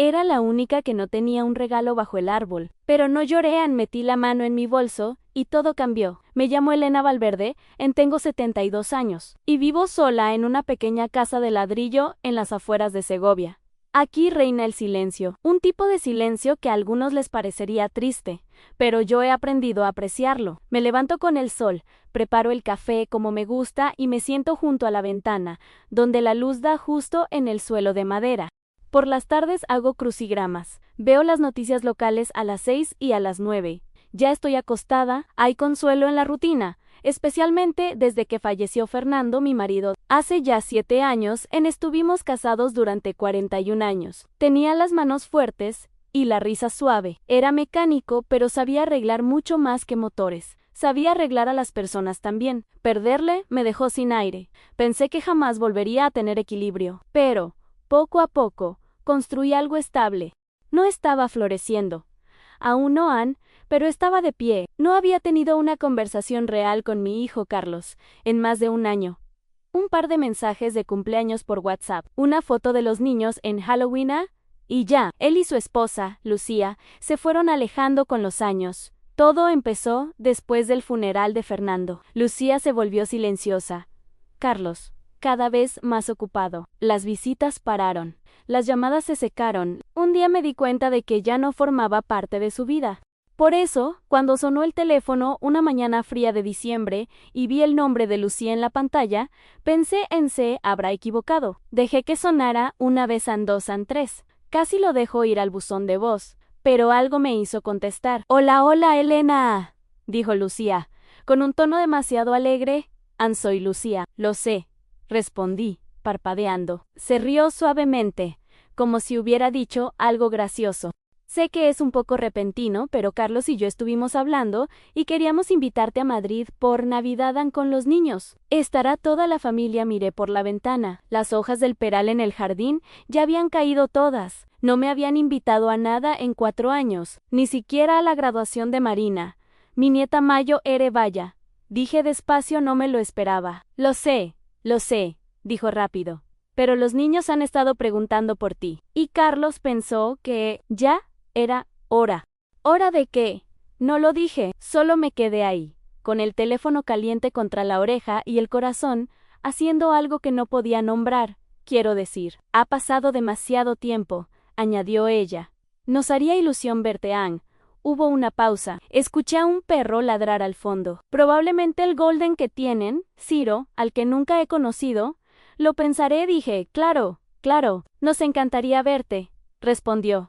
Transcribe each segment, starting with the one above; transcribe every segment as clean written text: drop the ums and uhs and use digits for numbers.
Era la única que no tenía un regalo bajo el árbol. Pero no lloré, metí la mano en mi bolso y todo cambió. Me llamo Elena Valverde, tengo 72 años y vivo sola en una pequeña casa de ladrillo en las afueras de Segovia. Aquí reina el silencio, un tipo de silencio que a algunos les parecería triste, pero yo he aprendido a apreciarlo. Me levanto con el sol, preparo el café como me gusta y me siento junto a la ventana, donde la luz da justo en el suelo de madera. Por las tardes hago crucigramas, veo las noticias locales a las 6 y a las 9. Ya estoy acostada, hay consuelo en la rutina, especialmente desde que falleció Fernando, mi marido. Hace ya 7 años, estuvimos casados durante 41 años. Tenía las manos fuertes y la risa suave. Era mecánico, pero sabía arreglar mucho más que motores. Sabía arreglar a las personas también. Perderle me dejó sin aire. Pensé que jamás volvería a tener equilibrio. Pero, poco a poco, construí algo estable. No estaba floreciendo. Aún no, pero estaba de pie. No había tenido una conversación real con mi hijo Carlos en más de un año. Un par de mensajes de cumpleaños por WhatsApp, una foto de los niños en Halloween, y ya. Él y su esposa, Lucía, se fueron alejando con los años. Todo empezó después del funeral de Fernando. Lucía se volvió silenciosa. Carlos, cada vez más ocupado. Las visitas pararon. Las llamadas se secaron. Un día me di cuenta de que ya no formaba parte de su vida. Por eso, cuando sonó el teléfono una mañana fría de diciembre y vi el nombre de Lucía en la pantalla, pensé en se habrá equivocado. Dejé que sonara una vez an dos an tres. Casi lo dejo ir al buzón de voz, pero algo me hizo contestar. Hola, hola, Elena, dijo Lucía, con un tono demasiado alegre. Soy Lucía. Lo sé, respondí, parpadeando. Se rió suavemente, como si hubiera dicho algo gracioso. Sé que es un poco repentino, pero Carlos y yo estuvimos hablando y queríamos invitarte a Madrid por Navidad con los niños. Estará toda la familia. Miré por la ventana. Las hojas del peral en el jardín ya habían caído todas. No me habían invitado a nada en 4 años, ni siquiera a la graduación de Marina. Mi nieta Mayo ere vaya. Dije despacio, no me lo esperaba. Lo sé, dijo rápido. Pero los niños han estado preguntando por ti. Y Carlos pensó que ya era hora. ¿Hora de qué? No lo dije, solo me quedé ahí, con el teléfono caliente contra la oreja y el corazón, haciendo algo que no podía nombrar. Quiero decir, ha pasado demasiado tiempo, añadió ella. Nos haría ilusión verte, Anne. Hubo una pausa. Escuché a un perro ladrar al fondo. Probablemente el golden que tienen, Ciro, al que nunca he conocido. Lo pensaré, dije. Claro, nos encantaría verte, respondió.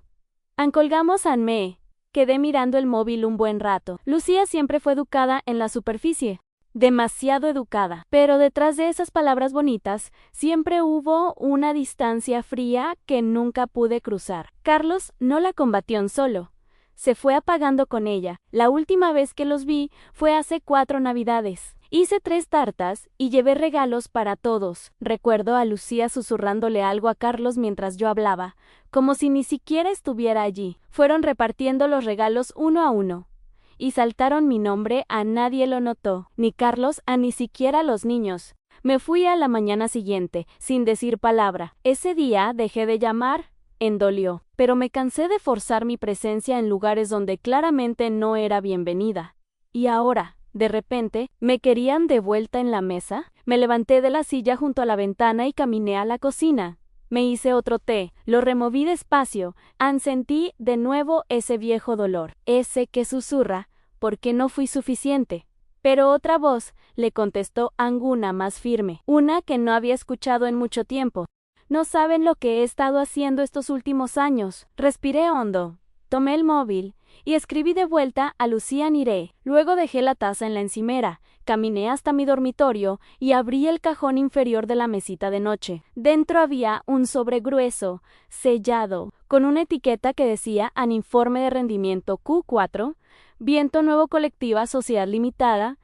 Colgamos me. Quedé mirando el móvil un buen rato. Lucía siempre fue educada en la superficie. Demasiado educada. Pero detrás de esas palabras bonitas, siempre hubo una distancia fría que nunca pude cruzar. Carlos no la combatió solo. Se fue apagando con ella. La última vez que los vi fue hace 4 Navidades. Hice 3 tartas y llevé regalos para todos. Recuerdo a Lucía susurrándole algo a Carlos mientras yo hablaba, como si ni siquiera estuviera allí. Fueron repartiendo los regalos uno a uno. Y saltaron mi nombre, a nadie lo notó, ni Carlos, ni siquiera los niños. Me fui a la mañana siguiente, sin decir palabra. Ese día dejé de llamar, dolió, pero me cansé de forzar mi presencia en lugares donde claramente no era bienvenida. Y ahora, de repente, ¿me querían de vuelta en la mesa? Me levanté de la silla junto a la ventana y caminé a la cocina. Me hice otro té, lo removí despacio, sentí de nuevo ese viejo dolor, ese que susurra, ¿por qué no fui suficiente? Pero otra voz le contestó alguna más firme, una que no había escuchado en mucho tiempo. No saben lo que he estado haciendo estos últimos años. Respiré hondo, tomé el móvil y escribí de vuelta a Lucía Niré. Luego dejé la taza en la encimera, caminé hasta mi dormitorio y abrí el cajón inferior de la mesita de noche. Dentro había un sobre grueso, sellado, con una etiqueta que decía An informe de rendimiento Q4, Viento Nuevo Colectiva Sociedad Limitada.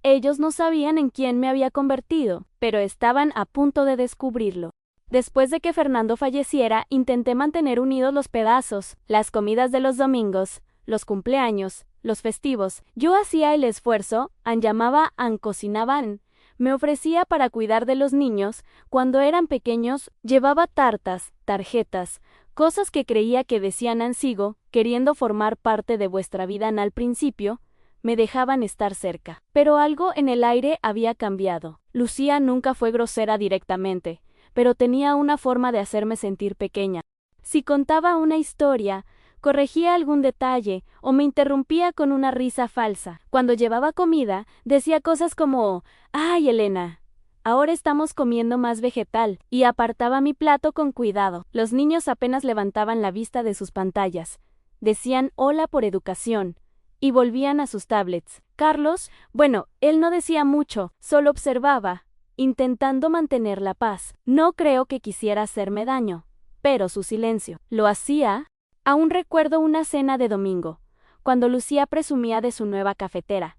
Ellos no sabían en quién me había convertido, pero estaban a punto de descubrirlo. Después de que Fernando falleciera, intenté mantener unidos los pedazos, las comidas de los domingos, los cumpleaños, los festivos. Yo hacía el esfuerzo, llamaba, cocinaban. Me ofrecía para cuidar de los niños. Cuando eran pequeños, llevaba tartas, tarjetas, Cosas que creía que decían han sido, queriendo formar parte de vuestra vida al principio, me dejaban estar cerca. Pero algo en el aire había cambiado. Lucía nunca fue grosera directamente, pero tenía una forma de hacerme sentir pequeña. Si contaba una historia, corregía algún detalle o me interrumpía con una risa falsa. Cuando llevaba comida, decía cosas como, «¡Ay, Elena! Ahora estamos comiendo más vegetal», y apartaba mi plato con cuidado. Los niños apenas levantaban la vista de sus pantallas. Decían hola por educación, y volvían a sus tablets. Carlos, bueno, él no decía mucho, solo observaba, intentando mantener la paz. No creo que quisiera hacerme daño, pero su silencio lo hacía. Aún recuerdo una cena de domingo, cuando Lucía presumía de su nueva cafetera.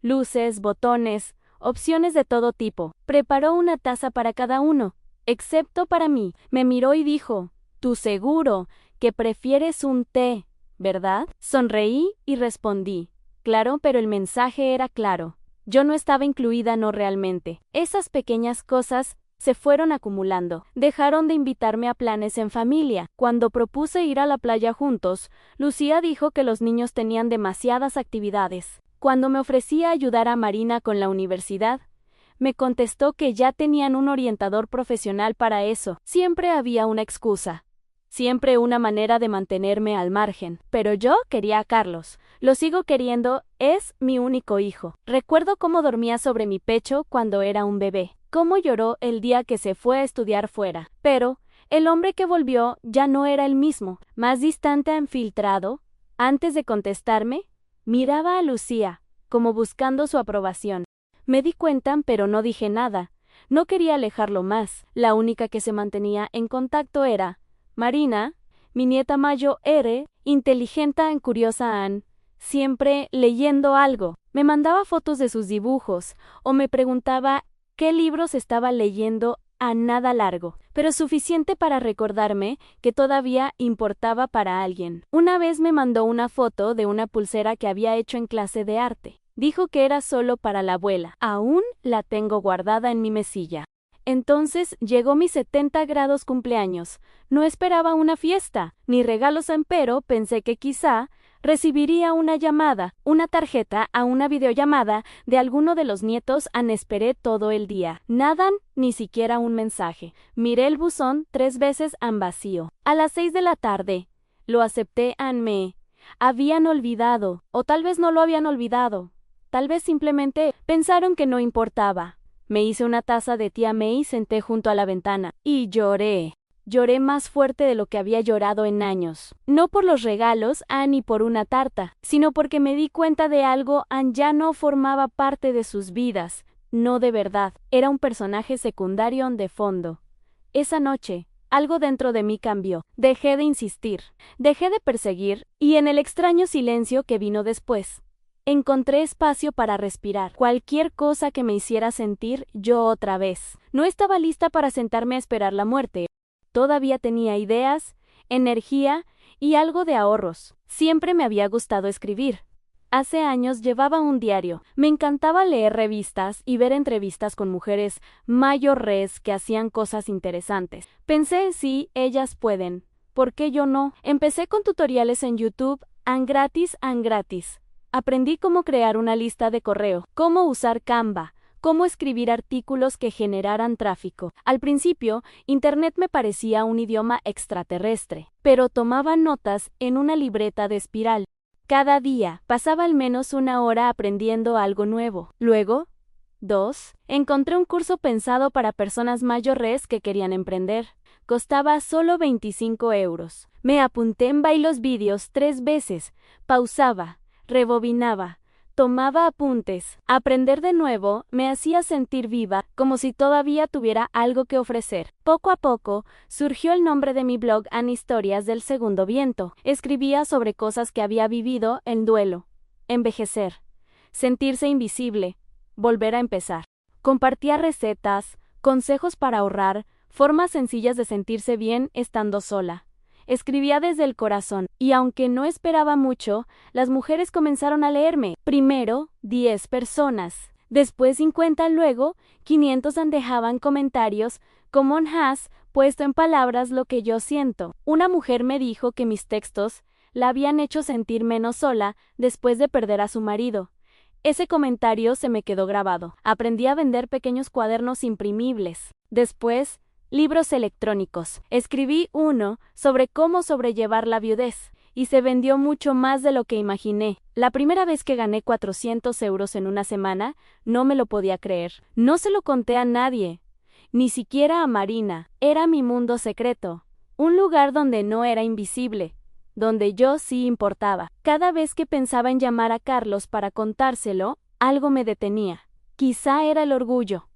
Luces, botones, opciones de todo tipo. Preparó una taza para cada uno, excepto para mí. Me miró y dijo, «Tú seguro que prefieres un té, ¿verdad?». Sonreí y respondí, «Claro», pero el mensaje era claro. Yo no estaba incluida, no realmente. Esas pequeñas cosas se fueron acumulando. Dejaron de invitarme a planes en familia. Cuando propuse ir a la playa juntos, Lucía dijo que los niños tenían demasiadas actividades. Cuando me ofrecí a ayudar a Marina con la universidad, me contestó que ya tenían un orientador profesional para eso. Siempre había una excusa. Siempre una manera de mantenerme al margen. Pero yo quería a Carlos. Lo sigo queriendo, es mi único hijo. Recuerdo cómo dormía sobre mi pecho cuando era un bebé. Cómo lloró el día que se fue a estudiar fuera. Pero el hombre que volvió ya no era el mismo. Más distante, infiltrado. Antes de contestarme, miraba a Lucía, como buscando su aprobación. Me di cuenta, pero no dije nada. No quería alejarlo más. La única que se mantenía en contacto era Marina, mi nieta Mayo R, inteligente y curiosa Ann, siempre leyendo algo. Me mandaba fotos de sus dibujos, o me preguntaba qué libros estaba leyendo a nada largo, pero suficiente para recordarme que todavía importaba para alguien. Una vez me mandó una foto de una pulsera que había hecho en clase de arte. Dijo que era solo para la abuela. Aún la tengo guardada en mi mesilla. Entonces llegó mi 70 grados cumpleaños. No esperaba una fiesta, ni regalos, pero pensé que quizá recibiría una llamada, una tarjeta a una videollamada de alguno de los nietos. Esperé todo el día. Nada, ni siquiera un mensaje. Miré el buzón 3 veces en vacío. A las 6 de la tarde, lo acepté. Me habían olvidado, o tal vez no lo habían olvidado. Tal vez simplemente pensaron que no importaba. Me hice una taza de tía May y senté junto a la ventana. Y lloré. Lloré más fuerte de lo que había llorado en años. No por los regalos, ni por una tarta, sino porque me di cuenta de algo. Ya no formaba parte de sus vidas. No de verdad. Era un personaje secundario de fondo. Esa noche, algo dentro de mí cambió. Dejé de insistir. Dejé de perseguir. Y en el extraño silencio que vino después, encontré espacio para respirar. Cualquier cosa que me hiciera sentir yo otra vez. No estaba lista para sentarme a esperar la muerte. Todavía tenía ideas, energía y algo de ahorros. Siempre me había gustado escribir. Hace años llevaba un diario. Me encantaba leer revistas y ver entrevistas con mujeres mayores que hacían cosas interesantes. Pensé, sí, ellas pueden. ¿Por qué yo no? Empecé con tutoriales en YouTube, gratis. Aprendí cómo crear una lista de correo, cómo usar Canva, cómo escribir artículos que generaran tráfico. Al principio, Internet me parecía un idioma extraterrestre, pero tomaba notas en una libreta de espiral. Cada día, pasaba al menos 1 hora aprendiendo algo nuevo. Luego, 2, encontré un curso pensado para personas mayores que querían emprender. Costaba solo 25 euros. Me apunté en los vídeos 3 veces, pausaba, rebobinaba, tomaba apuntes. Aprender de nuevo me hacía sentir viva, como si todavía tuviera algo que ofrecer. Poco a poco, surgió el nombre de mi blog, Historias del Segundo Viento. Escribía sobre cosas que había vivido: el duelo, envejecer, sentirse invisible, volver a empezar. Compartía recetas, consejos para ahorrar, formas sencillas de sentirse bien estando sola. Escribía desde el corazón, y aunque no esperaba mucho, las mujeres comenzaron a leerme. Primero, 10 personas, después 50, luego 500 dejaban comentarios como puesto en palabras lo que yo siento. Una mujer me dijo que mis textos la habían hecho sentir menos sola después de perder a su marido. Ese comentario se me quedó grabado. Aprendí a vender pequeños cuadernos imprimibles. Después, libros electrónicos. Escribí uno sobre cómo sobrellevar la viudez, y se vendió mucho más de lo que imaginé. La primera vez que gané 400 euros en una semana, no me lo podía creer. No se lo conté a nadie, ni siquiera a Marina. Era mi mundo secreto, un lugar donde no era invisible, donde yo sí importaba. Cada vez que pensaba en llamar a Carlos para contárselo, algo me detenía. Quizá era el orgullo,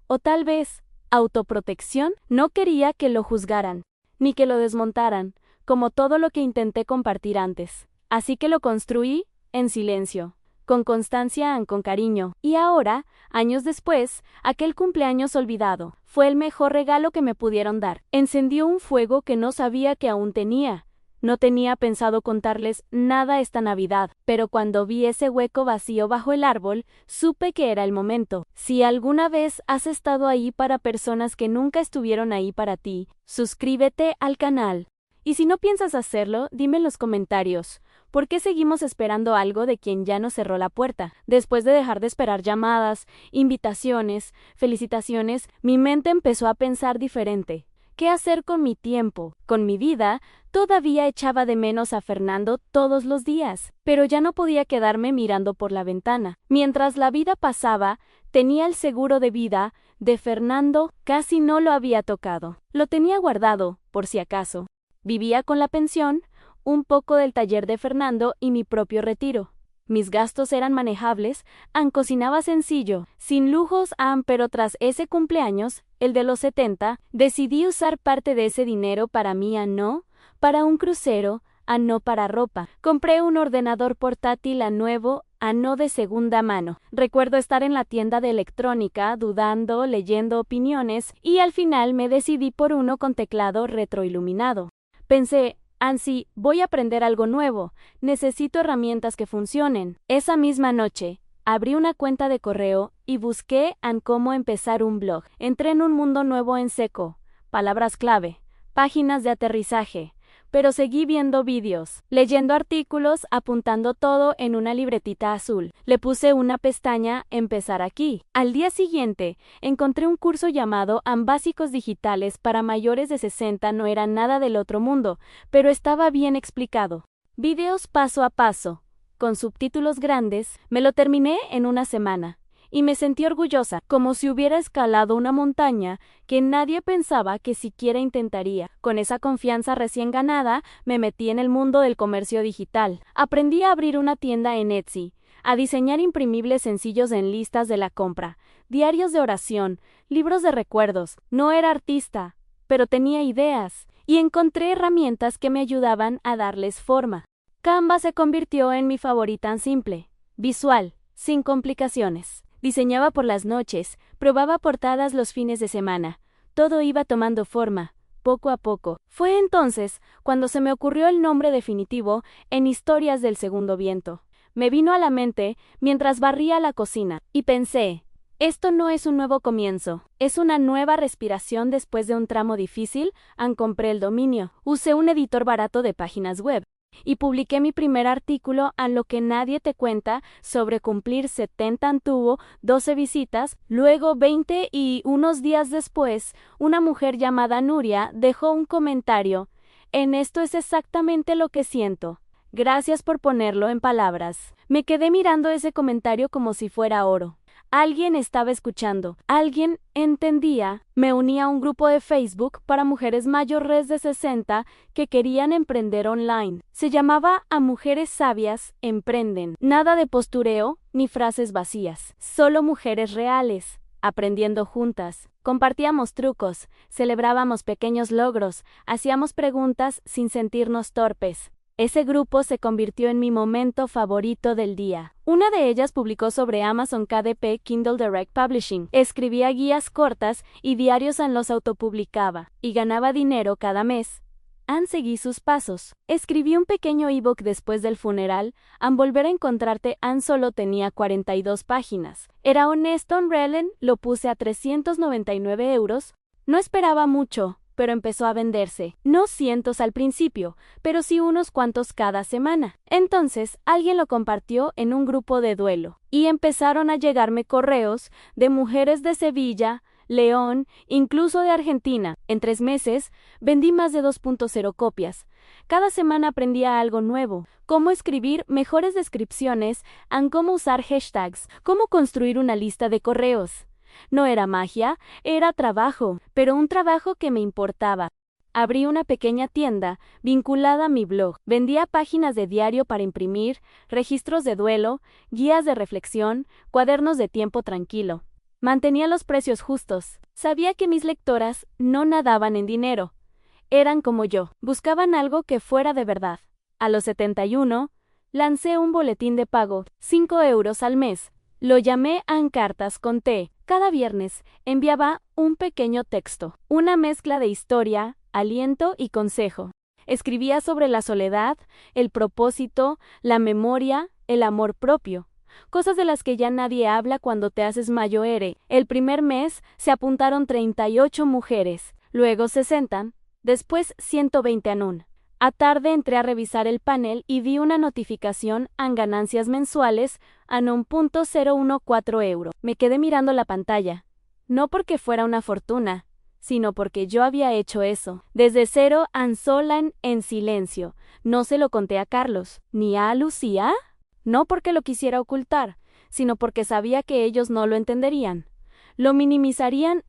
o tal vez autoprotección. No quería que lo juzgaran, ni que lo desmontaran, como todo lo que intenté compartir antes. Así que lo construí en silencio, con constancia y con cariño. Y ahora, años después, aquel cumpleaños olvidado fue el mejor regalo que me pudieron dar. Encendió un fuego que no sabía que aún tenía. No tenía pensado contarles nada esta Navidad, pero cuando vi ese hueco vacío bajo el árbol, supe que era el momento. Si alguna vez has estado ahí para personas que nunca estuvieron ahí para ti, suscríbete al canal. Y si no piensas hacerlo, dime en los comentarios, ¿por qué seguimos esperando algo de quien ya nos cerró la puerta? Después de dejar de esperar llamadas, invitaciones, felicitaciones, mi mente empezó a pensar diferente. ¿Qué hacer con mi tiempo, con mi vida? Todavía echaba de menos a Fernando todos los días, pero ya no podía quedarme mirando por la ventana. Mientras la vida pasaba, tenía el seguro de vida de Fernando, casi no lo había tocado. Lo tenía guardado, por si acaso. Vivía con la pensión, un poco del taller de Fernando y mi propio retiro. Mis gastos eran manejables, cocinaba sencillo, sin lujos, pero tras ese cumpleaños, el de los 70, decidí usar parte de ese dinero para mí, no para un crucero, no para ropa. Compré un ordenador portátil nuevo, no de segunda mano. Recuerdo estar en la tienda de electrónica, dudando, leyendo opiniones, y al final me decidí por uno con teclado retroiluminado. Pensé, Ansi, voy a aprender algo nuevo, necesito herramientas que funcionen. Esa misma noche, abrí una cuenta de correo y busqué cómo empezar un blog. Entré en un mundo nuevo en seco, palabras clave, páginas de aterrizaje, pero seguí viendo vídeos, leyendo artículos, apuntando todo en una libretita azul. Le puse una pestaña, empezar aquí. Al día siguiente, encontré un curso llamado Básicos Digitales para mayores de 60. No era nada del otro mundo, pero estaba bien explicado. Videos paso a paso, con subtítulos grandes. Me lo terminé en una semana. Y me sentí orgullosa, como si hubiera escalado una montaña que nadie pensaba que siquiera intentaría. Con esa confianza recién ganada, me metí en el mundo del comercio digital. Aprendí a abrir una tienda en Etsy, a diseñar imprimibles sencillos en listas de la compra, diarios de oración, libros de recuerdos. No era artista, pero tenía ideas, y encontré herramientas que me ayudaban a darles forma. Canva se convirtió en mi favorita simple, visual, sin complicaciones. Diseñaba por las noches, probaba portadas los fines de semana. Todo iba tomando forma, poco a poco. Fue entonces cuando se me ocurrió el nombre definitivo en Historias del Segundo Viento. Me vino a la mente mientras barría la cocina, y pensé, esto no es un nuevo comienzo, es una nueva respiración después de un tramo difícil. Compré el dominio, usé un editor barato de páginas web, y publiqué mi primer artículo a lo que nadie te cuenta sobre cumplir 70. Tuvo 12 visitas, luego 20 y unos días después, una mujer llamada Nuria dejó un comentario. En esto es exactamente lo que siento. Gracias por ponerlo en palabras. Me quedé mirando ese comentario como si fuera oro. Alguien estaba escuchando, alguien entendía. Me uní a un grupo de Facebook para mujeres mayores de 60 que querían emprender online. Se llamaba A Mujeres Sabias Emprenden. Nada de postureo ni frases vacías, solo mujeres reales, aprendiendo juntas. Compartíamos trucos, celebrábamos pequeños logros, hacíamos preguntas sin sentirnos torpes. Ese grupo se convirtió en mi momento favorito del día. Una de ellas publicó sobre Amazon KDP Kindle Direct Publishing. Escribía guías cortas y diarios los autopublicaba, y ganaba dinero cada mes. Seguí sus pasos. Escribí un pequeño ebook después del funeral. Volver a encontrarte. Solo tenía 42 páginas. Era honesto, Rellen, lo puse a 399 euros. No esperaba mucho, pero empezó a venderse. No cientos al principio, pero sí unos cuantos cada semana. Entonces, alguien lo compartió en un grupo de duelo, y empezaron a llegarme correos de mujeres de Sevilla, León, incluso de Argentina. En 3 meses, vendí más de 2.0 copias. Cada semana aprendía algo nuevo, cómo escribir mejores descripciones, cómo usar hashtags, cómo construir una lista de correos. No era magia, era trabajo, pero un trabajo que me importaba. Abrí una pequeña tienda vinculada a mi blog. Vendía páginas de diario para imprimir, registros de duelo, guías de reflexión, cuadernos de tiempo tranquilo. Mantenía los precios justos. Sabía que mis lectoras no nadaban en dinero. Eran como yo, buscaban algo que fuera de verdad. A los 71, lancé un boletín de pago, 5 euros al mes. Lo llamé Cartas con T. Cada viernes enviaba un pequeño texto, una mezcla de historia, aliento y consejo. Escribía sobre la soledad, el propósito, la memoria, el amor propio. Cosas de las que ya nadie habla cuando te haces mayor. El primer mes se apuntaron 38 mujeres, luego 60, después 120 anún. A tarde entré a revisar el panel y vi una notificación en ganancias mensuales a 1.014 euro. Me quedé mirando la pantalla. No porque fuera una fortuna, sino porque yo había hecho eso. Desde cero, sola en silencio. No se lo conté a Carlos, ni a Lucía. No porque lo quisiera ocultar, sino porque sabía que ellos no lo entenderían. Lo minimizarían,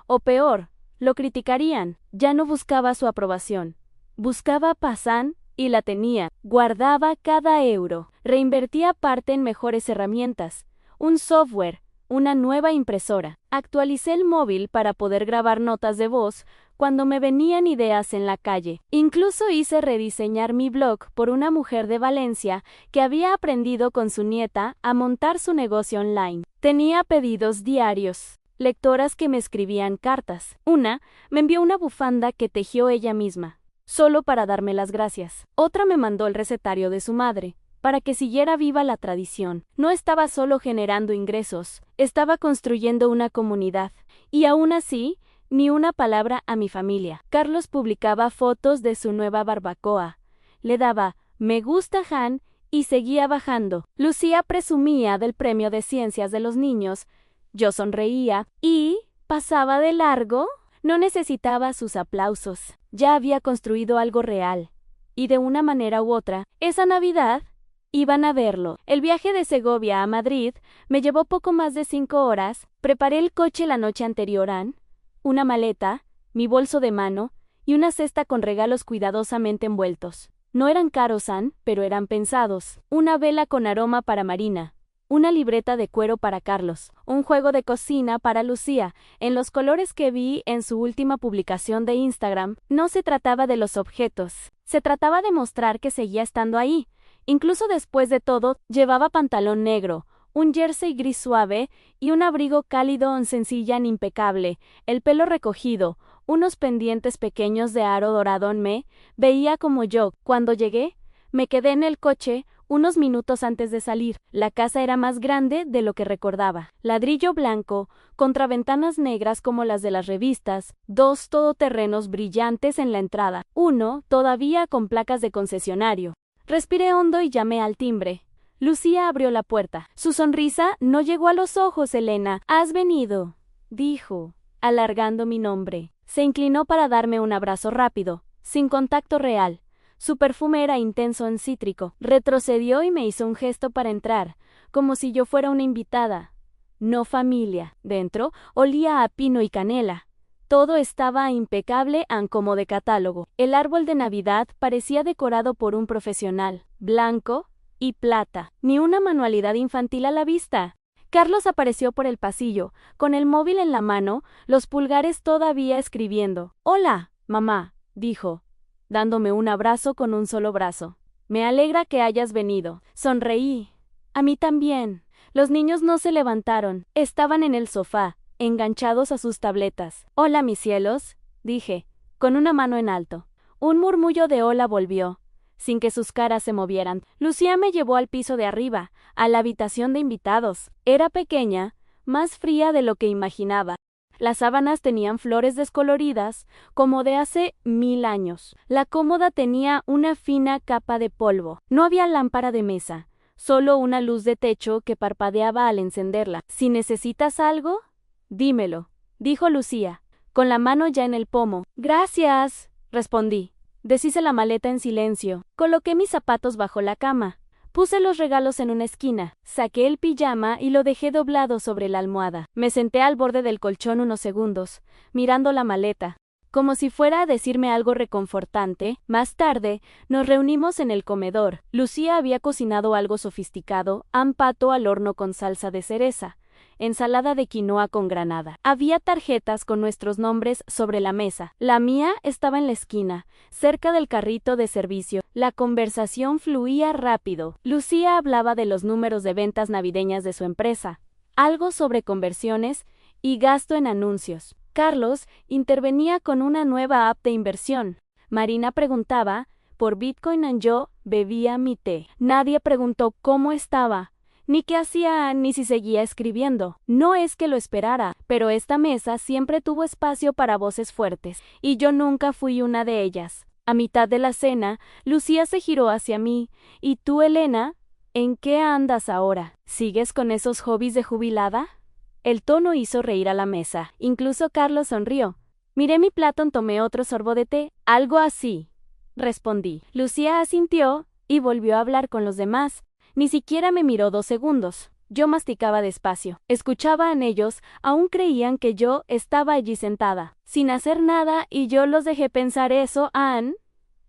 o peor, lo criticarían. Ya no buscaba su aprobación. Buscaba paz, y la tenía. Guardaba cada euro. Reinvertía parte en mejores herramientas. Un software, una nueva impresora. Actualicé el móvil para poder grabar notas de voz cuando me venían ideas en la calle. Incluso hice rediseñar mi blog por una mujer de Valencia que había aprendido con su nieta a montar su negocio online. Tenía pedidos diarios. Lectoras que me escribían cartas. Una me envió una bufanda que tejió ella misma, solo para darme las gracias. Otra me mandó el recetario de su madre, para que siguiera viva la tradición. No estaba solo generando ingresos, estaba construyendo una comunidad. Y aún así, ni una palabra a mi familia. Carlos publicaba fotos de su nueva barbacoa. Le daba me gusta y seguía bajando. Lucía presumía del premio de ciencias de los niños. Yo sonreía y pasaba de largo. No necesitaba sus aplausos. Ya había construido algo real. Y de una manera u otra, esa Navidad iban a verlo. El viaje de Segovia a Madrid me llevó poco más de 5 horas. Preparé el coche la noche anterior, una maleta, mi bolso de mano y una cesta con regalos cuidadosamente envueltos. No eran caros, pero eran pensados. Una vela con aroma para Marina. Una libreta de cuero para Carlos, un juego de cocina para Lucía, en los colores que vi en su última publicación de Instagram. No se trataba de los objetos, se trataba de mostrar que seguía estando ahí. Incluso después de todo, llevaba pantalón negro, un jersey gris suave y un abrigo cálido sencilla impecable, el pelo recogido, unos pendientes pequeños de aro dorado. Me veía como yo. Cuando llegué, me quedé en el coche unos minutos antes de salir. La casa era más grande de lo que recordaba. Ladrillo blanco, contraventanas negras como las de las revistas, 2 todoterrenos brillantes en la entrada, uno todavía con placas de concesionario. Respiré hondo y llamé al timbre. Lucía abrió la puerta. Su sonrisa no llegó a los ojos. Elena, ¿has venido?, dijo, alargando mi nombre. Se inclinó para darme un abrazo rápido, sin contacto real. Su perfume era intenso en cítrico. Retrocedió y me hizo un gesto para entrar, como si yo fuera una invitada, no familia. Dentro olía a pino y canela. Todo estaba impecable como de catálogo. El árbol de Navidad parecía decorado por un profesional, blanco y plata. Ni una manualidad infantil a la vista. Carlos apareció por el pasillo, con el móvil en la mano, los pulgares todavía escribiendo. «Hola, mamá», dijo, dándome un abrazo con un solo brazo. «Me alegra que hayas venido». Sonreí. «A mí también». Los niños no se levantaron, estaban en el sofá, enganchados a sus tabletas. «Hola, mis cielos», dije, con una mano en alto. Un murmullo de hola volvió, sin que sus caras se movieran. Lucía me llevó al piso de arriba, a la habitación de invitados. Era pequeña, más fría de lo que imaginaba. Las sábanas tenían flores descoloridas, como de hace 1000 años. La cómoda tenía una fina capa de polvo. No había lámpara de mesa, solo una luz de techo que parpadeaba al encenderla. «Si necesitas algo, dímelo», dijo Lucía, con la mano ya en el pomo. «Gracias», respondí. Deshice la maleta en silencio. Coloqué mis zapatos bajo la cama. Puse los regalos en una esquina, saqué el pijama y lo dejé doblado sobre la almohada. Me senté al borde del colchón unos segundos, mirando la maleta, como si fuera a decirme algo reconfortante. Más tarde, nos reunimos en el comedor. Lucía había cocinado algo sofisticado, un pato al horno con salsa de cereza, ensalada de quinoa con granada. Había tarjetas con nuestros nombres sobre la mesa. La mía estaba en la esquina, cerca del carrito de servicio. La conversación fluía rápido. Lucía hablaba de los números de ventas navideñas de su empresa, algo sobre conversiones y gasto en anuncios. Carlos intervenía con una nueva app de inversión. Marina preguntaba por Bitcoin y yo bebía mi té. Nadie preguntó cómo estaba, ni qué hacía, ni si seguía escribiendo. No es que lo esperara, pero esta mesa siempre tuvo espacio para voces fuertes, y yo nunca fui una de ellas. A mitad de la cena, Lucía se giró hacia mí. «¿Y tú, Elena? ¿En qué andas ahora? ¿Sigues con esos hobbies de jubilada?» El tono hizo reír a la mesa. Incluso Carlos sonrió. Miré mi plato y tomé otro sorbo de té. «Algo así», respondí. Lucía asintió y volvió a hablar con los demás. Ni siquiera me miró 2 segundos. Yo masticaba despacio. Escuchaba en ellos, aún creían que yo estaba allí sentada, sin hacer nada, y yo los dejé pensar eso,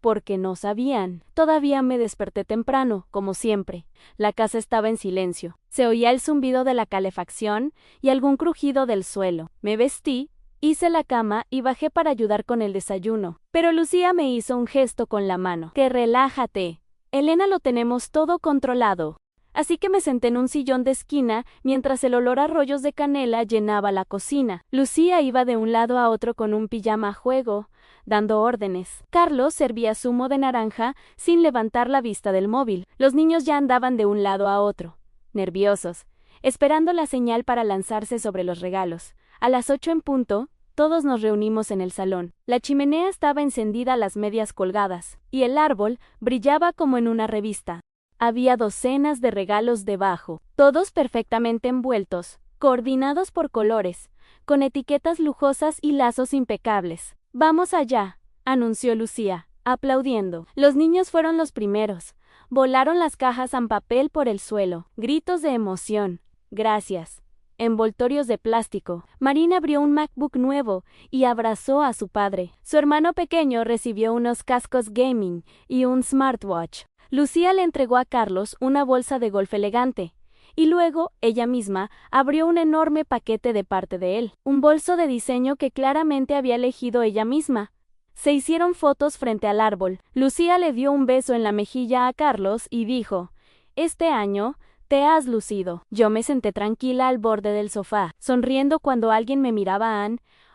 porque no sabían. Todavía me desperté temprano, como siempre. La casa estaba en silencio. Se oía el zumbido de la calefacción y algún crujido del suelo. Me vestí, hice la cama y bajé para ayudar con el desayuno. Pero Lucía me hizo un gesto con la mano. «Que relájate. Elena, lo tenemos todo controlado». Así que me senté en un sillón de esquina mientras el olor a rollos de canela llenaba la cocina. Lucía iba de un lado a otro con un pijama a juego, dando órdenes. Carlos servía zumo de naranja sin levantar la vista del móvil. Los niños ya andaban de un lado a otro, nerviosos, esperando la señal para lanzarse sobre los regalos. A las 8 en punto, todos nos reunimos en el salón. La chimenea estaba encendida a las medias colgadas, y el árbol brillaba como en una revista. Había docenas de regalos debajo, todos perfectamente envueltos, coordinados por colores, con etiquetas lujosas y lazos impecables. «Vamos allá», anunció Lucía, aplaudiendo. Los niños fueron los primeros. Volaron las cajas en papel por el suelo. Gritos de emoción. «Gracias». Envoltorios de plástico. Marina abrió un MacBook nuevo y abrazó a su padre. Su hermano pequeño recibió unos cascos gaming y un smartwatch. Lucía le entregó a Carlos una bolsa de golf elegante, y luego ella misma abrió un enorme paquete de parte de él, un bolso de diseño que claramente había elegido ella misma. Se hicieron fotos frente al árbol. Lucía le dio un beso en la mejilla a Carlos y dijo: «Este año te has lucido». Yo me senté tranquila al borde del sofá, sonriendo cuando alguien me miraba,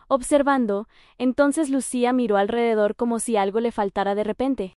observando. Entonces Lucía miró alrededor como si algo le faltara de repente.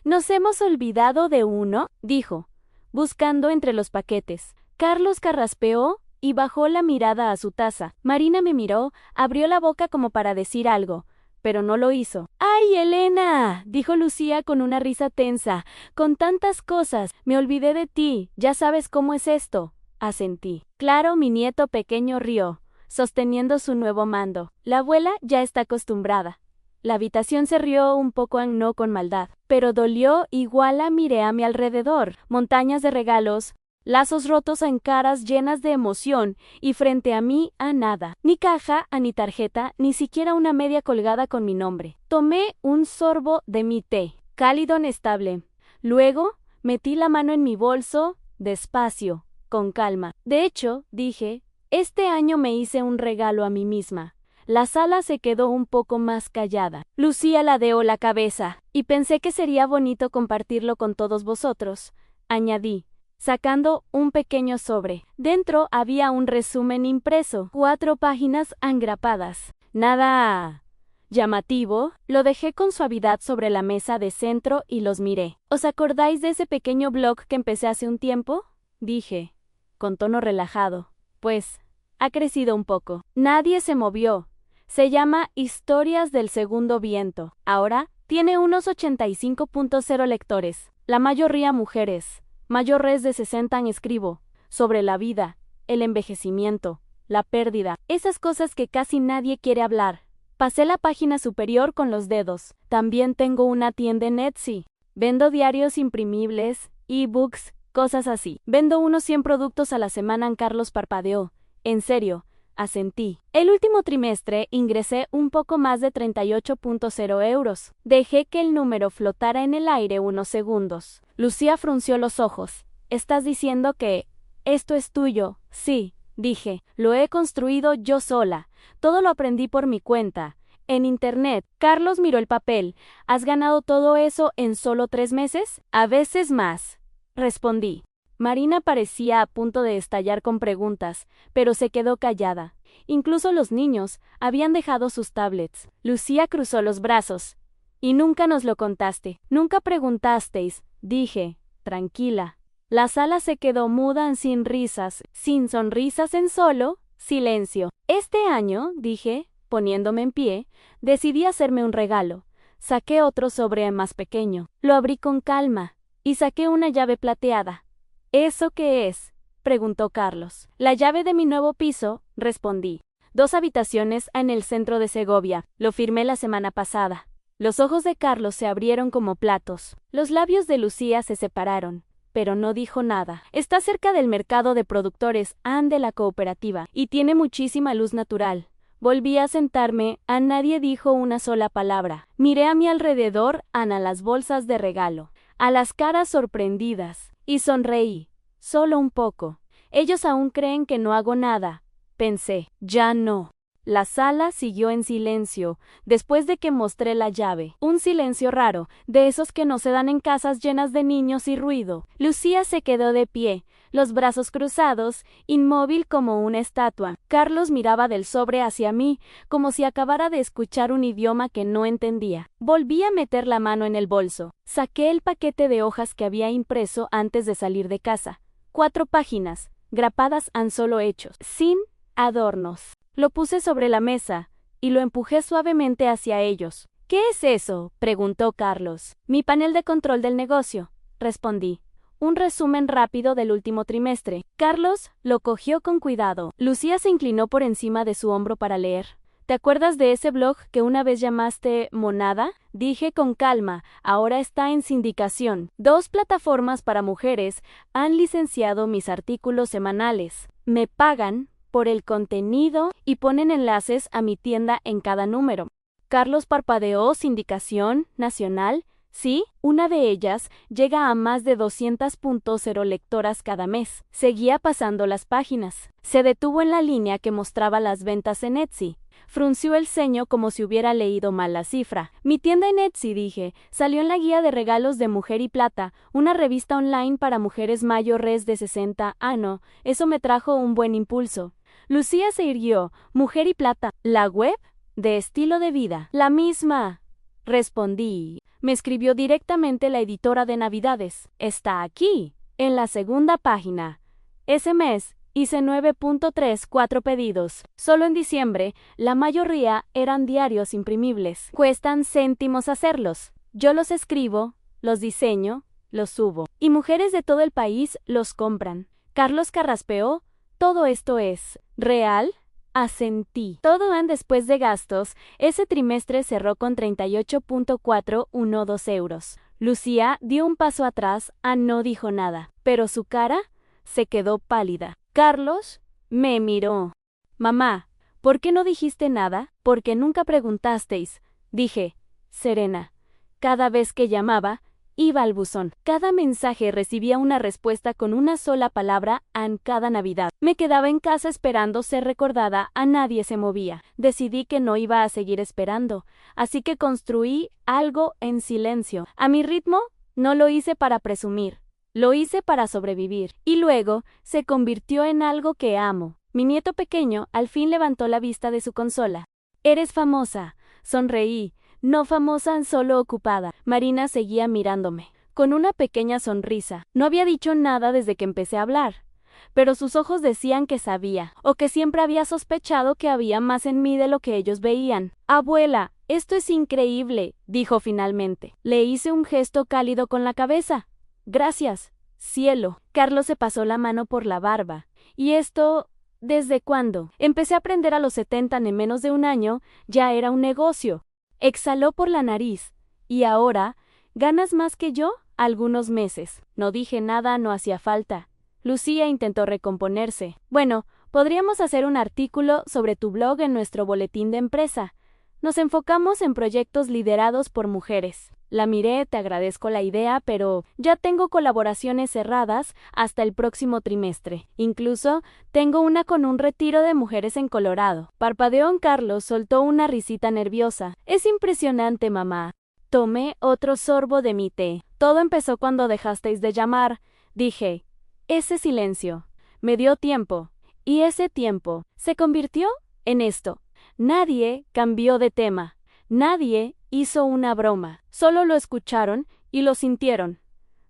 «¿Nos hemos olvidado de uno?», dijo, buscando entre los paquetes. Carlos carraspeó y bajó la mirada a su taza. Marina me miró, abrió la boca como para decir algo, pero no lo hizo. «¡Ay, Elena!», dijo Lucía con una risa tensa. «Con tantas cosas, me olvidé de ti. Ya sabes cómo es esto». Asentí. Claro, mi nieto pequeño rió, sosteniendo su nuevo mando. La abuela ya está acostumbrada. La habitación se rió un poco, no con maldad, pero dolió igual. Miré a mi alrededor, montañas de regalos, lazos rotos en caras llenas de emoción, y frente a mí, nada. Ni caja, ni tarjeta, ni siquiera una media colgada con mi nombre. Tomé un sorbo de mi té, cálido y estable. Luego, metí la mano en mi bolso, despacio, con calma. «De hecho», dije, «este año me hice un regalo a mí misma». La sala se quedó un poco más callada. Lucía ladeó la cabeza. «Y pensé que sería bonito compartirlo con todos vosotros», añadí, sacando un pequeño sobre. Dentro había un resumen impreso, 4 páginas engrapadas. Nada llamativo. Lo dejé con suavidad sobre la mesa de centro y los miré. «¿Os acordáis de ese pequeño blog que empecé hace un tiempo?», dije, con tono relajado. «Pues Ha crecido un poco. Nadie se movió. Se llama Historias del Segundo Viento. Ahora tiene unos 85.0 lectores. La mayoría mujeres. Mayores de 60 años escribo. Sobre la vida, el envejecimiento, la pérdida. Esas cosas que casi nadie quiere hablar. Pasé la página superior con los dedos. También tengo una tienda en Etsy. Vendo diarios imprimibles, ebooks, cosas así. Vendo unos 100 productos a la semana. Carlos parpadeó. En serio, asentí. El último trimestre ingresé un poco más de 38.0 euros. Dejé que el número flotara en el aire unos segundos. Lucía frunció los ojos. ¿Estás diciendo que esto es tuyo? Sí, dije. Lo he construido yo sola. Todo lo aprendí por mi cuenta. En internet. Carlos miró el papel. ¿Has ganado todo eso en solo 3 meses? A veces más. Respondí. Marina parecía a punto de estallar con preguntas, pero se quedó callada. Incluso los niños habían dejado sus tablets. Lucía cruzó los brazos. Y nunca nos lo contaste. Nunca preguntasteis, dije, tranquila. La sala se quedó muda, sin risas, sin sonrisas, en solo silencio. Este año, dije, poniéndome en pie, decidí hacerme un regalo. Saqué otro sobre más pequeño. Lo abrí con calma y saqué una llave plateada. ¿Eso qué es?, preguntó Carlos. La llave de mi nuevo piso, respondí. 2 habitaciones en el centro de Segovia. Lo firmé la semana pasada. Los ojos de Carlos se abrieron como platos. Los labios de Lucía se separaron, pero no dijo nada. Está cerca del mercado de productores de la cooperativa y tiene muchísima luz natural. Volví a sentarme. Nadie dijo una sola palabra. Miré a mi alrededor, a las bolsas de regalo, a las caras sorprendidas. Y sonreí, solo un poco. Ellos aún creen que no hago nada, pensé. Ya no. La sala siguió en silencio, después de que mostré la llave. Un silencio raro, de esos que no se dan en casas llenas de niños y ruido. Lucía se quedó de pie, los brazos cruzados, inmóvil como una estatua. Carlos miraba del sobre hacia mí, como si acabara de escuchar un idioma que no entendía. Volví a meter la mano en el bolso. Saqué el paquete de hojas que había impreso antes de salir de casa. 4 páginas, grapadas solo hechos, sin adornos. Lo puse sobre la mesa y lo empujé suavemente hacia ellos. ¿Qué es eso?, preguntó Carlos. Mi panel de control del negocio, respondí. Un resumen rápido del último trimestre. Carlos lo cogió con cuidado. Lucía se inclinó por encima de su hombro para leer. ¿Te acuerdas de ese blog que una vez llamaste Monada? Dije con calma, ahora está en sindicación. 2 plataformas para mujeres han licenciado mis artículos semanales. Me pagan por el contenido y ponen enlaces a mi tienda en cada número. Carlos parpadeó. ¿Sindicación nacional? Sí, una de ellas llega a más de 200.0 lectoras cada mes. Seguía pasando las páginas. Se detuvo en la línea que mostraba las ventas en Etsy. Frunció el ceño como si hubiera leído mal la cifra. Mi tienda en Etsy, dije, salió en la guía de regalos de Mujer y Plata, una revista online para mujeres mayores de 60. No, eso me trajo un buen impulso. Lucía se irguió. Mujer y Plata. ¿La web? De estilo de vida. La misma, respondí. Me escribió directamente la editora de Navidades. Está aquí, en la segunda página. Ese mes hice 9.34 pedidos. Solo en diciembre, la mayoría eran diarios imprimibles. Cuestan céntimos hacerlos. Yo los escribo, los diseño, los subo. Y mujeres de todo el país los compran. Carlos carraspeó. ¿Todo esto es real? Asentí. Todo después de gastos, ese trimestre cerró con 38.412 euros. Lucía dio un paso atrás. No dijo nada, pero su cara se quedó pálida. Carlos me miró. Mamá, ¿por qué no dijiste nada? Porque nunca preguntasteis, dije, serena. Cada vez que llamaba, iba al buzón. Cada mensaje recibía una respuesta con una sola palabra cada Navidad. Me quedaba en casa esperando ser recordada. Nadie se movía. Decidí que no iba a seguir esperando, así que construí algo en silencio. A mi ritmo, no lo hice para presumir. Lo hice para sobrevivir. Y luego, se convirtió en algo que amo. Mi nieto pequeño al fin levantó la vista de su consola. Eres famosa. Sonreí. No famosa, solo ocupada. Marina seguía mirándome, con una pequeña sonrisa. No había dicho nada desde que empecé a hablar. pero sus ojos decían que sabía, o que siempre había sospechado que había más en mí de lo que ellos veían. Abuela, esto es increíble, dijo finalmente. Le hice un gesto cálido con la cabeza. Gracias, cielo. Carlos se pasó la mano por la barba. ¿Y esto? ¿Desde cuándo? Empecé a aprender a los 70 en menos de un año, ya era un negocio. Exhaló por la nariz. ¿Y ahora? ¿Ganas más que yo? Algunos meses. No dije nada, no hacía falta. Lucía intentó recomponerse. Bueno, podríamos hacer un artículo sobre tu blog en nuestro boletín de empresa. Nos enfocamos en proyectos liderados por mujeres. La miré, te agradezco la idea, pero ya tengo colaboraciones cerradas hasta el próximo trimestre. Incluso tengo una con un retiro de mujeres en Colorado. Parpadeó en Carlos, soltó una risita nerviosa. Es impresionante, mamá. Tomé otro sorbo de mi té. Todo empezó cuando dejasteis de llamar. Dije, ese silencio. Me dio tiempo. Y ese tiempo se convirtió en esto. Nadie cambió de tema. Nadie hizo una broma. Solo lo escucharon y lo sintieron.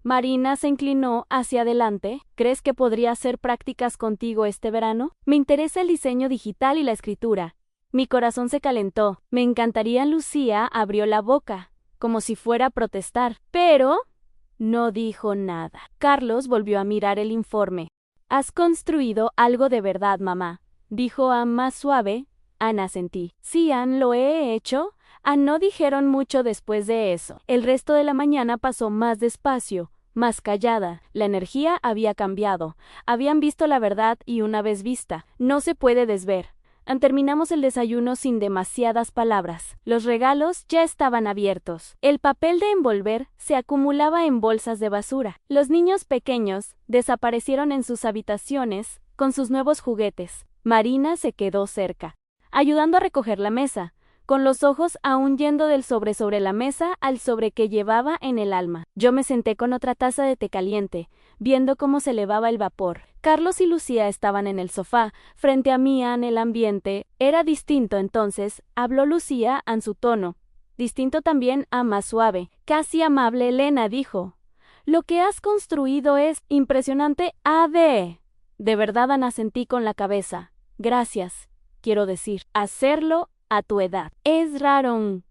Marina se inclinó hacia adelante. ¿Crees que podría hacer prácticas contigo este verano? Me interesa el diseño digital y la escritura. Mi corazón se calentó. Me encantaría. Lucía abrió la boca, como si fuera a protestar, pero no dijo nada. Carlos volvió a mirar el informe. Has construido algo de verdad, mamá, dijo Ann más suave. Ann asentí. Sí, Ann, lo he hecho. Ann no dijeron mucho después de eso. El resto de la mañana pasó más despacio, más callada. La energía había cambiado. Habían visto la verdad y una vez vista, no se puede desver. Terminamos el desayuno sin demasiadas palabras. Los regalos ya estaban abiertos. El papel de envolver se acumulaba en bolsas de basura. Los niños pequeños desaparecieron en sus habitaciones con sus nuevos juguetes. Marina se quedó cerca, ayudando a recoger la mesa, con los ojos aún yendo del sobre la mesa al sobre que llevaba en el alma. Yo me senté con otra taza de té caliente, viendo cómo se elevaba el vapor. Carlos y Lucía estaban en el sofá, frente a mí. En el ambiente era distinto entonces, habló Lucía en su tono. Distinto también a más suave, casi amable. Elena dijo, lo que has construido es impresionante. De verdad, Ana, asentí con la cabeza. Gracias, quiero decir, hacerlo a tu edad. Es raro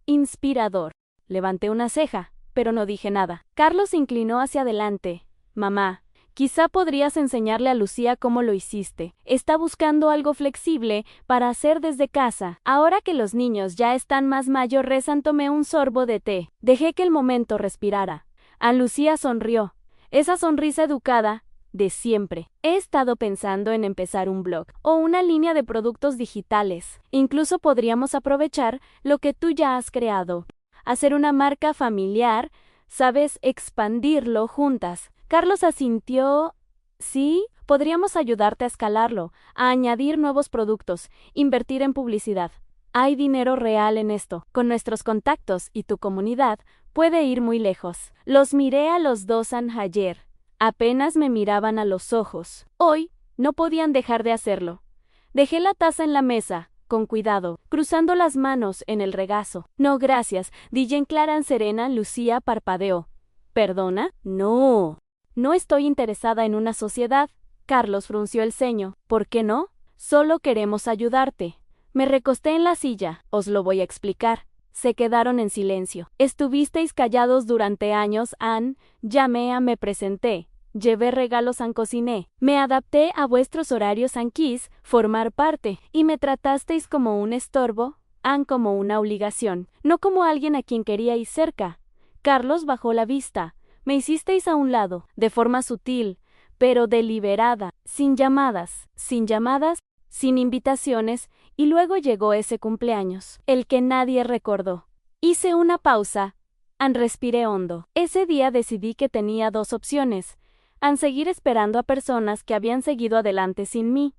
inspirador. Levanté una ceja, pero no dije nada. Carlos se inclinó hacia adelante. Mamá, quizá podrías enseñarle a Lucía cómo lo hiciste. Está buscando algo flexible para hacer desde casa. Ahora que los niños ya están más mayores, tomé un sorbo de té. Dejé que el momento respirara. A Lucía sonrió. Esa sonrisa educada de siempre. He estado pensando en empezar un blog o una línea de productos digitales. Incluso podríamos aprovechar lo que tú ya has creado. Hacer una marca familiar, ¿sabes? Expandirlo juntas. Carlos asintió. Sí, podríamos ayudarte a escalarlo, a añadir nuevos productos, invertir en publicidad. Hay dinero real en esto. Con nuestros contactos y tu comunidad, puede ir muy lejos. Los miré a los dos ayer. Apenas me miraban a los ojos. Hoy no podían dejar de hacerlo. Dejé la taza en la mesa, con cuidado, cruzando las manos en el regazo. No, gracias, dije en clara serena. Lucía parpadeó. ¿Perdona? No. No estoy interesada en una sociedad. Carlos frunció el ceño. ¿Por qué no? Solo queremos ayudarte. Me recosté en la silla. Os lo voy a explicar. Se quedaron en silencio. Estuvisteis callados durante años, Ann. Me presenté. Llevé regalos, cociné. Me adapté a vuestros horarios, quis formar parte. Y me tratasteis como un estorbo, como una obligación, no como alguien a quien queríais cerca. Carlos bajó la vista. Me hicisteis a un lado, de forma sutil, pero deliberada, sin llamadas, sin invitaciones, y luego llegó ese cumpleaños, el que nadie recordó. Hice una pausa. Respiré hondo. Ese día decidí que tenía dos opciones. Seguir esperando a personas que habían seguido adelante sin mí,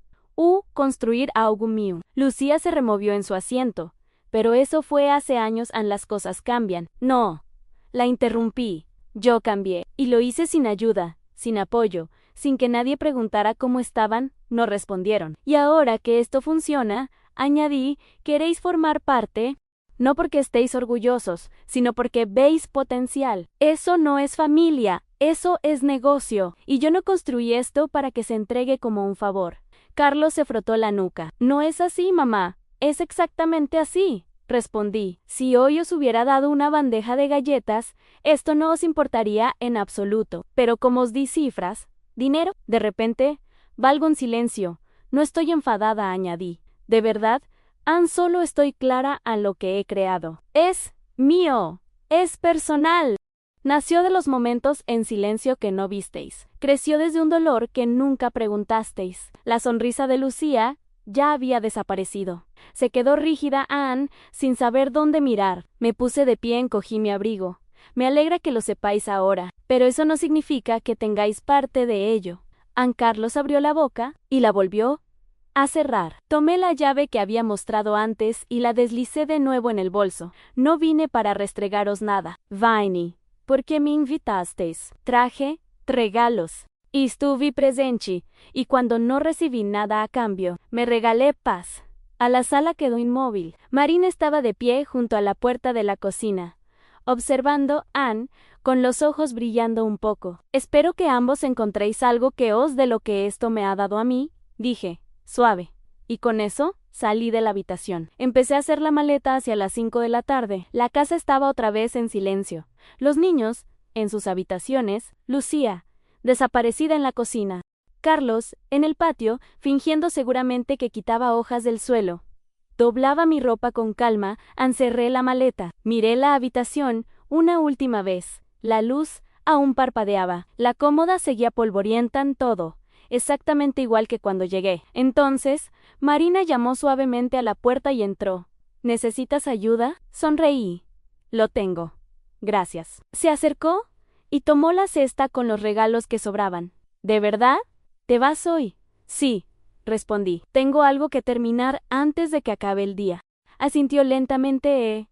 construir algo mío. Lucía se removió en su asiento. Pero eso fue hace años. Las cosas cambian. No. La interrumpí. Yo cambié. Y lo hice sin ayuda, sin apoyo, sin que nadie preguntara cómo estaban. No respondieron. Y ahora que esto funciona, añadí, queréis formar parte. No porque estéis orgullosos, sino porque veis potencial. Eso no es familia, Eso es negocio, y yo no construí esto para que se entregue como un favor. Carlos se frotó la nuca. No es así, mamá. Es exactamente así, respondí. Si hoy os hubiera dado una bandeja de galletas, esto no os importaría en absoluto. Pero como os di cifras, dinero, de repente, valgo en silencio. No estoy enfadada, añadí. De verdad, solo estoy clara a lo que he creado. Es mío. Es personal. Nació de los momentos en silencio que no visteis. Creció desde un dolor que nunca preguntasteis. La sonrisa de Lucía ya había desaparecido. Se quedó rígida Anne, sin saber dónde mirar. Me puse de pie, encogí mi abrigo. Me alegra que lo sepáis ahora, pero eso no significa que tengáis parte de ello. Anne Carlos abrió la boca y la volvió a cerrar. Tomé la llave que había mostrado antes y la deslicé de nuevo en el bolso. No vine para restregaros nada. Viney. ¿Por qué me invitasteis? Traje regalos. Y estuve presente, y cuando no recibí nada a cambio, me regalé paz. A la sala quedó inmóvil. Marina estaba de pie junto a la puerta de la cocina, observando a Anne con los ojos brillando un poco. Espero que ambos encontréis algo que os dé lo que esto me ha dado a mí, dije, suave. Y con eso salí de la habitación. Empecé a hacer la maleta hacia las 5 de la tarde. La casa estaba otra vez en silencio. Los niños, en sus habitaciones, Lucía, desaparecida en la cocina. Carlos, en el patio, fingiendo seguramente que quitaba hojas del suelo. Doblaba mi ropa con calma, encerré la maleta. Miré la habitación una última vez. La luz aún parpadeaba. La cómoda seguía polvorienta en todo, exactamente igual que cuando llegué. Entonces, Marina llamó suavemente a la puerta y entró. ¿Necesitas ayuda? Sonreí. Lo tengo. Gracias. Se acercó y tomó la cesta con los regalos que sobraban. ¿De verdad? ¿Te vas hoy? Sí, respondí. Tengo algo que terminar antes de que acabe el día. Asintió lentamente,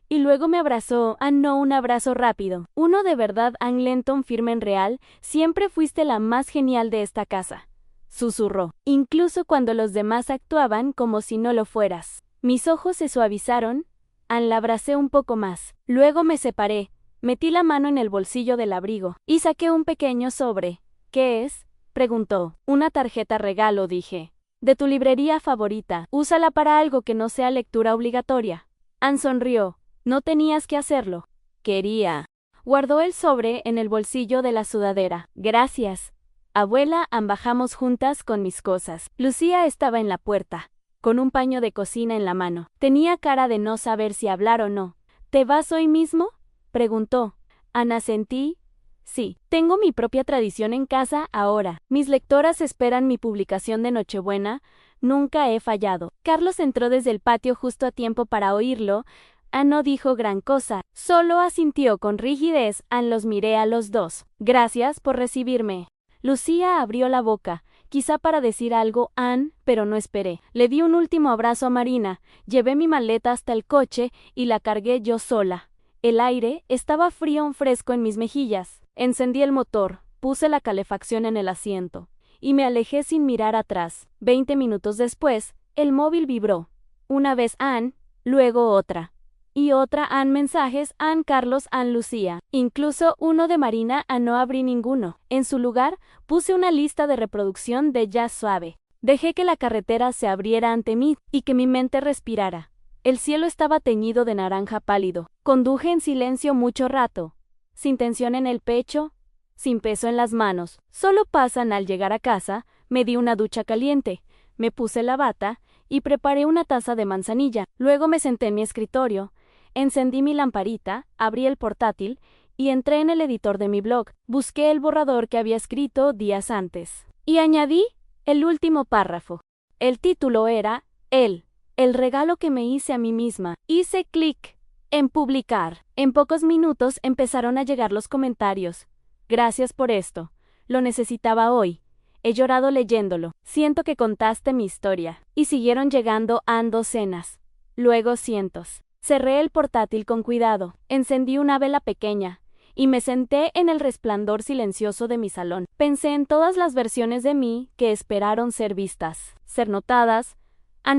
y luego me abrazó. No un abrazo rápido. Uno de verdad, Anne Lenton, firme en real. Siempre fuiste la más genial de esta casa. Susurró. Incluso cuando los demás actuaban como si no lo fueras. Mis ojos se suavizaron. Anne la abracé un poco más. Luego me separé. Metí la mano en el bolsillo del abrigo y saqué un pequeño sobre. ¿Qué es? Preguntó. Una tarjeta regalo, dije. De tu librería favorita. Úsala para algo que no sea lectura obligatoria. Anne sonrió. No tenías que hacerlo. Quería. Guardó el sobre en el bolsillo de la sudadera. Gracias. Abuela, bajamos juntas con mis cosas. Lucía estaba en la puerta, con un paño de cocina en la mano. Tenía cara de no saber si hablar o no. ¿Te vas hoy mismo? Preguntó. Anne asentí. Sí, tengo mi propia tradición en casa ahora. Mis lectoras esperan mi publicación de Nochebuena. Nunca he fallado. Carlos entró desde el patio justo a tiempo para oírlo. Anne no dijo gran cosa, solo asintió con rigidez. Anne los miré a los dos. Gracias por recibirme. Lucía abrió la boca, quizá para decir algo Anne, pero no esperé. Le di un último abrazo a Marina, llevé mi maleta hasta el coche y la cargué yo sola. El aire estaba frío, fresco en mis mejillas. Encendí el motor, puse la calefacción en el asiento y me alejé sin mirar atrás. 20 minutos después, el móvil vibró. Una vez Anne, luego otra. Y otra Anne, mensajes Anne Carlos, Anne Lucía. Incluso uno de Marina. No abrí ninguno. En su lugar, puse una lista de reproducción de jazz suave. Dejé que la carretera se abriera ante mí y que mi mente respirara. El cielo estaba teñido de naranja pálido. Conduje en silencio mucho rato, sin tensión en el pecho, sin peso en las manos. Solo pasan al llegar a casa, me di una ducha caliente, me puse la bata y preparé una taza de manzanilla. Luego me senté en mi escritorio, encendí mi lamparita, abrí el portátil y entré en el editor de mi blog. Busqué el borrador que había escrito días antes y añadí el último párrafo. El título era el regalo que me hice a mí misma. Hice clic en publicar. En pocos minutos empezaron a llegar los comentarios. Gracias por esto. Lo necesitaba hoy. He llorado leyéndolo. Siento que contaste mi historia. Y siguieron llegando docenas. Luego cientos. Cerré el portátil con cuidado. Encendí una vela pequeña y me senté en el resplandor silencioso de mi salón. Pensé en todas las versiones de mí que esperaron ser vistas, ser notadas,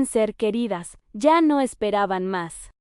ser queridas. Ya no esperaban más.